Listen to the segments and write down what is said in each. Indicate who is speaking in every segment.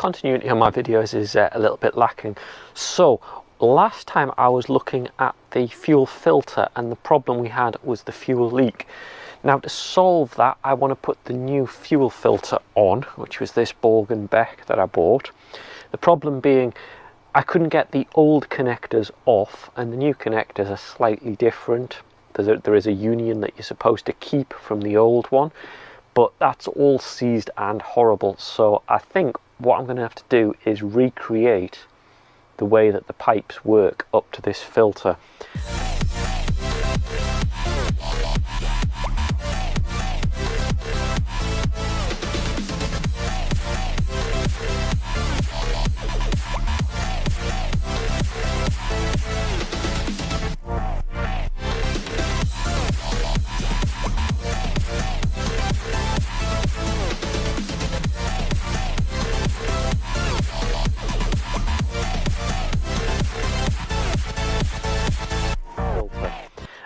Speaker 1: continuity on my videos is a little bit lacking. So last time I was looking at the fuel filter and the problem we had was the fuel leak. Now to solve that, I want to put the new fuel filter on, which was this Borg & Beck that I bought. The problem being I couldn't get the old connectors off, and the new connectors are slightly different. There is a union that you're supposed to keep from the old one, but that's all seized and horrible. So I think what I'm going to have to do is recreate the way that the pipes work up to this filter.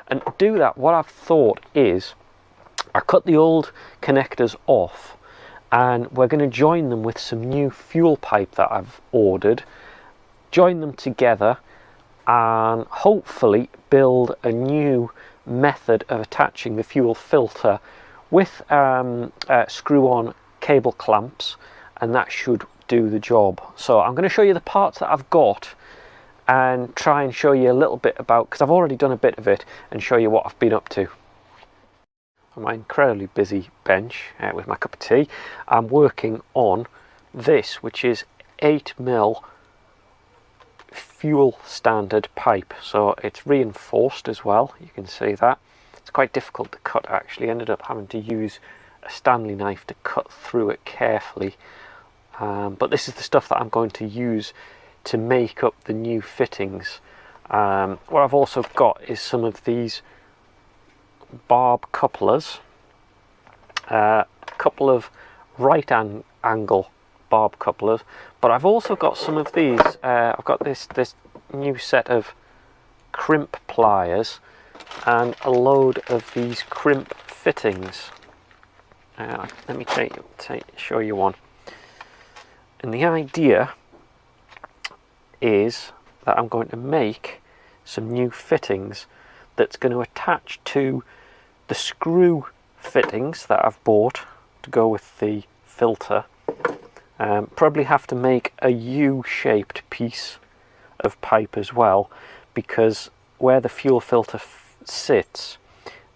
Speaker 1: And to do that, what I've thought is I cut the old connectors off and we're going to join them with some new fuel pipe that I've ordered, join them together and hopefully build a new method of attaching the fuel filter with screw-on cable clamps, and that should do the job. So I'm going to show you the parts that I've got and try and show you a little bit about, because I've already done a bit of it, and show you what I've been up to. On my incredibly busy bench with my cup of tea, I'm working on this, which is 8mm fuel standard pipe. So it's reinforced as well, you can see that. It's quite difficult to cut actually, ended up having to use a Stanley knife to cut through it carefully. But this is the stuff that I'm going to use to make up the new fittings. What I've also got is some of these barb couplers, a couple of right angle barb couplers, but I've also got some of these. I've got this new set of crimp pliers and a load of these crimp fittings. Let me show you one. And the idea is that I'm going to make some new fittings that's going to attach to the screw fittings that I've bought to go with the filter. Probably have to make a U-shaped piece of pipe as well, because where the fuel filter sits,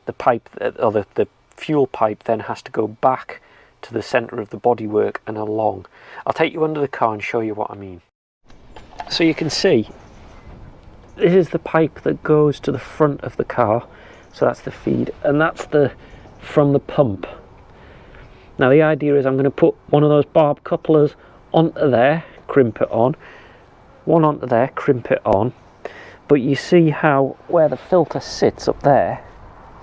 Speaker 1: the pipe or the fuel pipe then has to go back to the center of the bodywork and along. I'll take you under the car and show you what I mean. So you can see this is the pipe that goes to the front of the car, so that's the feed, and that's from the pump. Now the idea is I'm going to put one of those barb couplers onto there, crimp it on, one onto there, crimp it on, but you see how where the filter sits up there,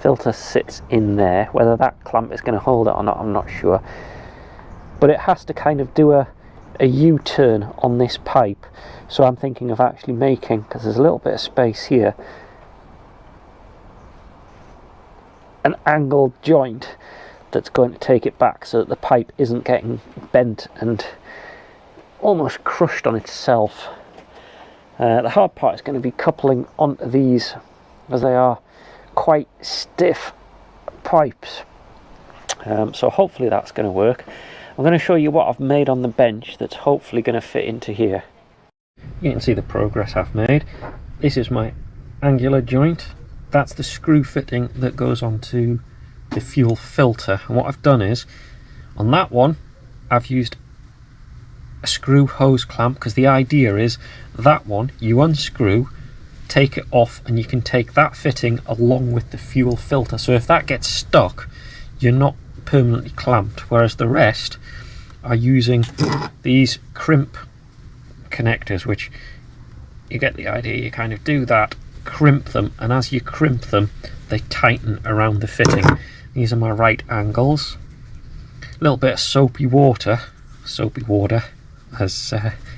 Speaker 1: filter sits in there. Whether that clamp is going to hold it or not, I'm not sure, but it has to kind of do a U-turn on this pipe. So I'm thinking of actually making, because there's a little bit of space here, an angled joint that's going to take it back so that the pipe isn't getting bent and almost crushed on itself. The hard part is going to be coupling onto these, as they are quite stiff pipes. So hopefully that's going to work. I'm going to show you what I've made on the bench that's hopefully going to fit into here. You can see the progress I've made. This is my angular joint. That's the screw fitting that goes onto the fuel filter. And what I've done is, on that one, I've used a screw hose clamp, because the idea is that one, you unscrew, take it off, and you can take that fitting along with the fuel filter. So if that gets stuck, you're not permanently clamped, whereas the rest are using these crimp connectors, which you get the idea. You kind of do that, crimp them, and as you crimp them they tighten around the fitting. These are my right angles. A little bit of soapy water as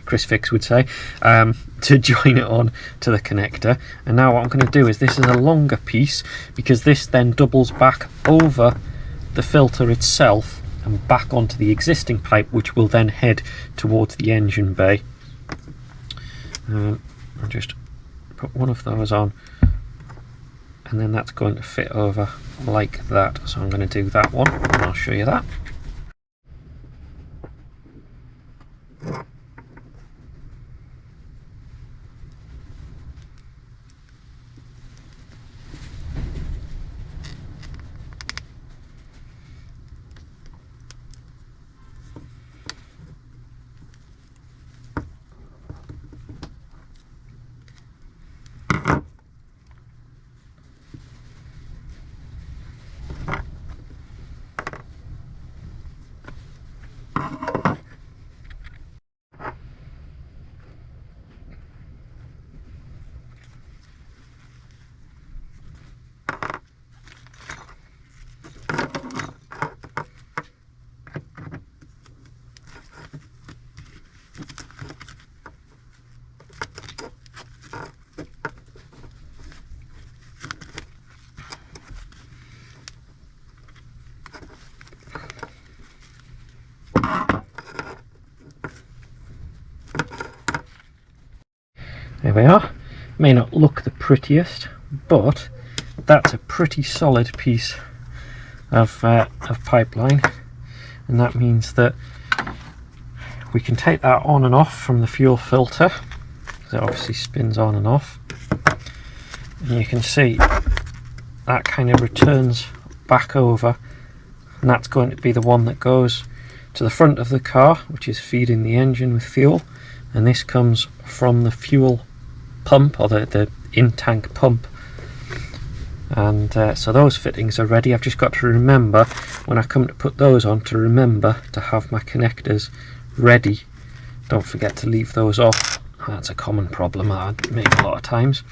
Speaker 1: Chris Fix would say, to join it on to the connector. And now what I'm going to do is, this is a longer piece because this then doubles back over the filter itself, and back onto the existing pipe, which will then head towards the engine bay. I'll just put one of those on, and then that's going to fit over like that. So I'm going to do that one, and I'll show you that. There we are. May not look the prettiest, but that's a pretty solid piece of pipeline, and that means that we can take that on and off from the fuel filter, because it obviously spins on and off, and you can see that kind of returns back over, and that's going to be the one that goes to the front of the car, which is feeding the engine with fuel, and this comes from the fuel pump, or the in-tank pump. And so those fittings are ready. I've just got to remember when I come to put those on to remember to have my connectors ready. Don't forget to leave those off. That's a common problem I make a lot of times.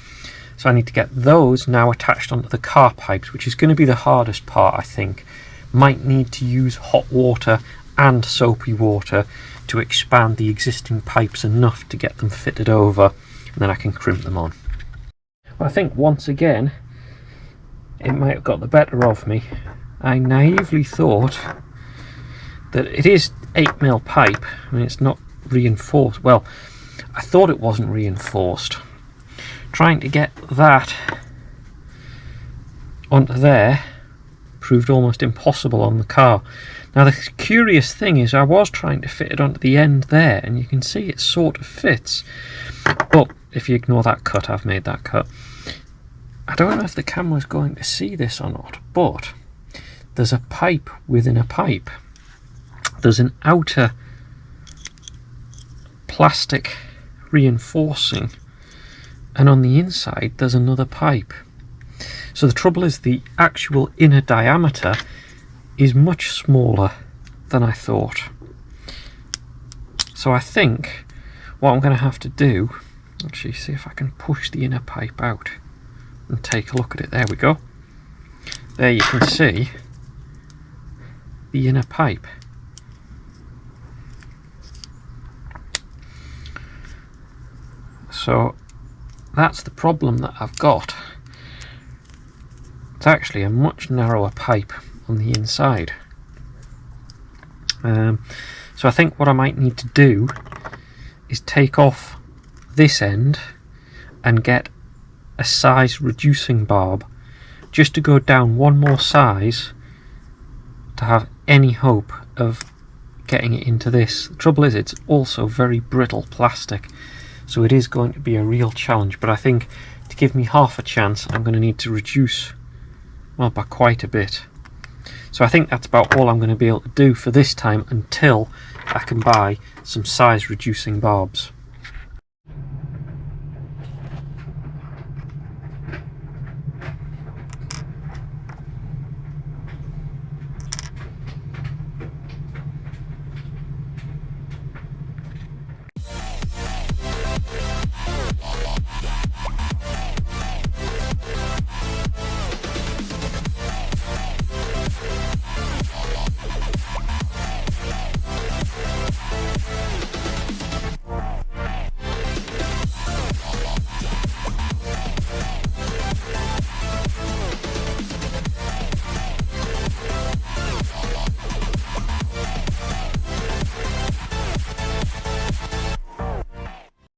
Speaker 1: So I need to get those now attached onto the car pipes, which is going to be the hardest part, I think. Might need to use hot water and soapy water to expand the existing pipes enough to get them fitted over, and then I can crimp them on. Well, I think once again it might have got the better of me. I naively thought that it is 8mm pipe. I mean, it's not reinforced. Well, I thought it wasn't reinforced. Trying to get that onto there proved almost impossible on the car. Now the curious thing is I was trying to fit it onto the end there, and you can see it sort of fits, but if you ignore that cut, I've made that cut. I don't know if the camera's going to see this or not, but there's a pipe within a pipe. There's an outer plastic reinforcing, and on the inside there's another pipe. So the trouble is the actual inner diameter is much smaller than I thought. So I think what I'm going to have to do, actually see if I can push the inner pipe out and take a look at it. There we go. There you can see the inner pipe. So that's the problem that I've got. It's actually a much narrower pipe on the inside. So I think what I might need to do is take off this end and get a size reducing barb, just to go down one more size to have any hope of getting it into this. The trouble is it's also very brittle plastic, so it is going to be a real challenge, but I think to give me half a chance I'm going to need to reduce, well, by quite a bit. So I think that's about all I'm going to be able to do for this time until I can buy some size reducing barbs.